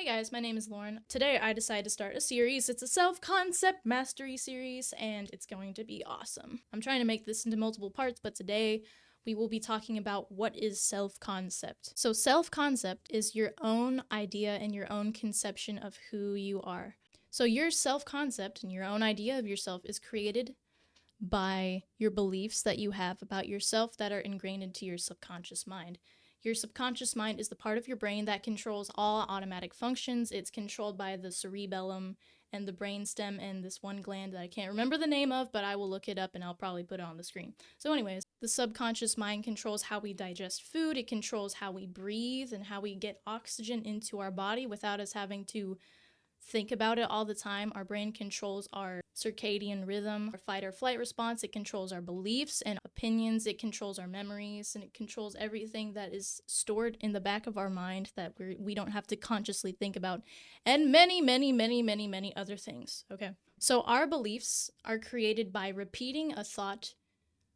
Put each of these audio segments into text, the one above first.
Hey guys, my name is Lauren. Today I decided to start a series. It's a self-concept mastery series and it's going to be awesome. I'm trying to make this into multiple parts, but today we will be talking about what is self-concept. So self-concept is your own idea and your own conception of who you are. So your self-concept and your own idea of yourself is created by your beliefs that you have about yourself that are ingrained into your subconscious mind. Your subconscious mind is the part of your brain that controls all automatic functions. It's controlled by the cerebellum and the brainstem and this one gland that I can't remember the name of, but I will look it up and I'll probably put it on the screen. So anyways, the subconscious mind controls how we digest food. It controls how we breathe and how we get oxygen into our body without us having to think about it all the time. Our brain controls our circadian rhythm, our fight or flight response. It controls our beliefs and opinions. It controls our memories, and it controls everything that is stored in the back of our mind that we don't have to consciously think about, and many other things. Okay. So our beliefs are created by repeating a thought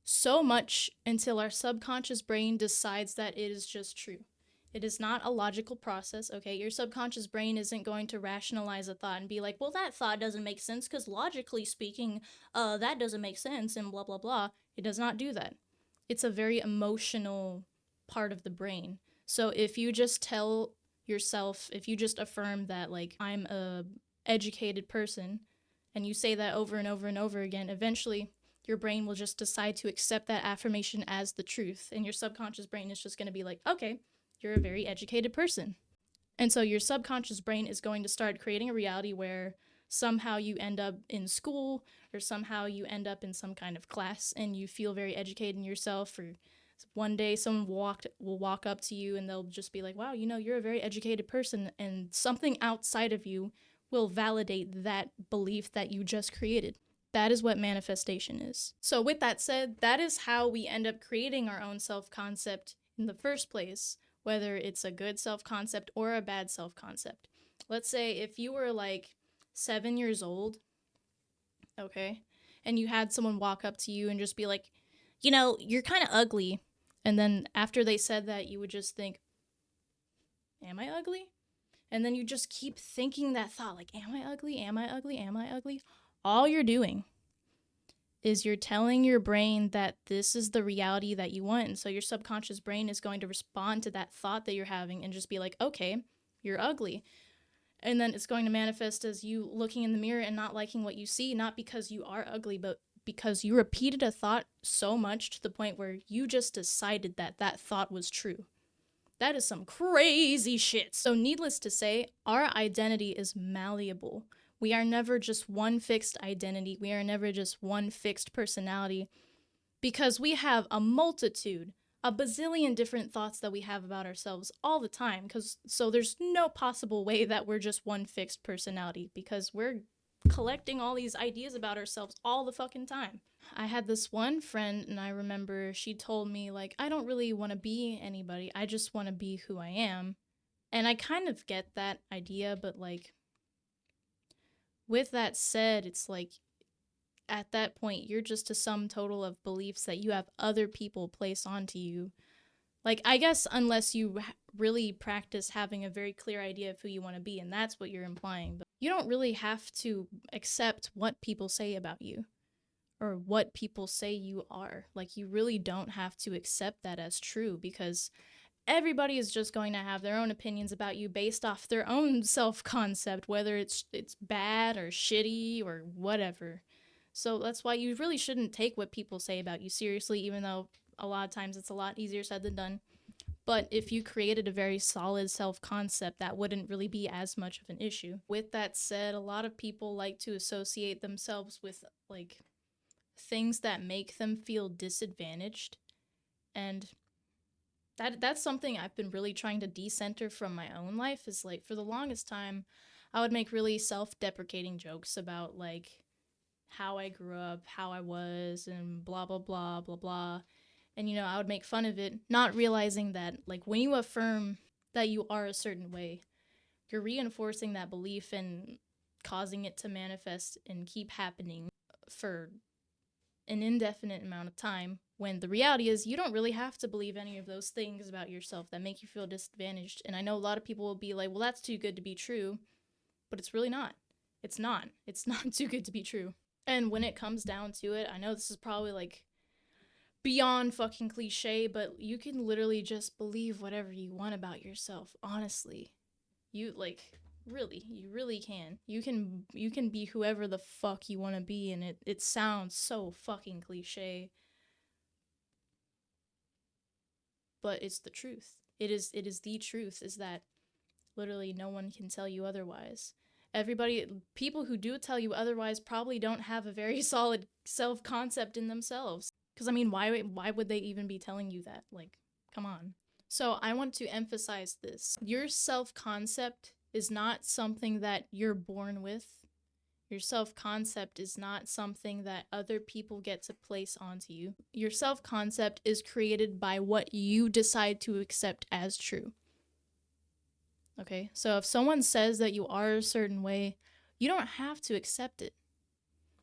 so much until our subconscious brain decides that it is just true. It is not a logical process, okay? Your subconscious brain isn't going to rationalize a thought and be like, well, that thought doesn't make sense because logically speaking, that doesn't make sense and blah, blah, blah. It does not do that. It's a very emotional part of the brain. So if you just tell yourself, if you just affirm that, like, I'm a educated person, and you say that over and over and over again, eventually your brain will just decide to accept that affirmation as the truth. And your subconscious brain is just going to be like, okay, you're a very educated person. And so your subconscious brain is going to start creating a reality where somehow you end up in school or somehow you end up in some kind of class and you feel very educated in yourself, or one day someone will walk up to you and they'll just be like, wow, you're a very educated person, and something outside of you will validate that belief that you just created. That is what manifestation is. So with that said, that is how we end up creating our own self-concept in the first place, whether it's a good self-concept or a bad self-concept. Let's say if you were like 7 years old, okay, and you had someone walk up to you and just be like, you're kind of ugly. And then after they said that, you would just think, am I ugly? And then you just keep thinking that thought, like, am I ugly? Am I ugly? Am I ugly? All you're doing is you're telling your brain that this is the reality that you want. And so your subconscious brain is going to respond to that thought that you're having and just be like, okay, you're ugly. And then it's going to manifest as you looking in the mirror and not liking what you see, not because you are ugly, but because you repeated a thought so much to the point where you just decided that that thought was true. That is some crazy shit. So needless to say, our identity is malleable. We are never just one fixed identity. We are never just one fixed personality, because we have a multitude, a bazillion different thoughts that we have about ourselves all the time. So there's no possible way that we're just one fixed personality, because we're collecting all these ideas about ourselves all the fucking time. I had this one friend, and I remember she told me, like, I don't really want to be anybody. I just want to be who I am. And I kind of get that idea, but, like, with that said, it's like, at that point, you're just a sum total of beliefs that you have other people place onto you. Like, I guess unless you really practice having a very clear idea of who you want to be, and that's what you're implying. But you don't really have to accept what people say about you or what people say you are. Like, you really don't have to accept that as true, because everybody is just going to have their own opinions about you based off their own self-concept, whether it's bad or shitty or whatever. So that's why you really shouldn't take what people say about you seriously, even though a lot of times it's a lot easier said than done. But if you created a very solid self-concept, that wouldn't really be as much of an issue. With that said, a lot of people like to associate themselves with, like, things that make them feel disadvantaged. And that's something I've been really trying to decenter from my own life. Is like, for the longest time, I would make really self-deprecating jokes about, like, how I grew up, how I was, and blah blah blah blah blah. And I would make fun of it, not realizing that, like, when you affirm that you are a certain way, you're reinforcing that belief and causing it to manifest and keep happening for an indefinite amount of time, when the reality is you don't really have to believe any of those things about yourself that make you feel disadvantaged. And I know a lot of people will be like, well, that's too good to be true, but it's really not. It's not. It's not too good to be true. And when it comes down to it, I know this is probably like beyond fucking cliche, but you can literally just believe whatever you want about yourself, honestly. You really can. You can be whoever the fuck you want to be, and it sounds so fucking cliche, but it's the truth. It is the truth, is that literally no one can tell you otherwise. People who do tell you otherwise probably don't have a very solid self-concept in themselves. Because, I mean, why would they even be telling you that? Like, come on. So I want to emphasize this. Your self-concept is not something that you're born with. Your self-concept is not something that other people get to place onto you. Your self-concept is created by what you decide to accept as true. Okay? So if someone says that you are a certain way, you don't have to accept it.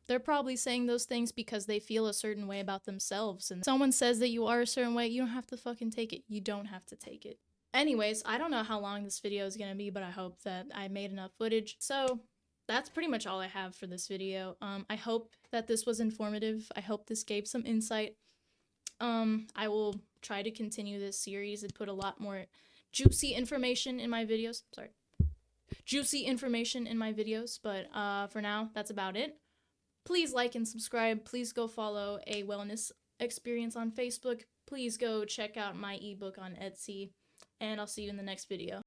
They're probably saying those things because they feel a certain way about themselves. And someone says that you are a certain way, you don't have to fucking take it. You don't have to take it. Anyways, I don't know how long this video is gonna be, but I hope that I made enough footage. So that's pretty much all I have for this video. I hope that this was informative. I hope this gave some insight. I will try to continue this series and put a lot more juicy information in my videos. Juicy information in my videos, but for now, that's about it. Please like and subscribe. Please go follow A Wellness Experience on Facebook. Please go check out my ebook on Etsy, and I'll see you in the next video.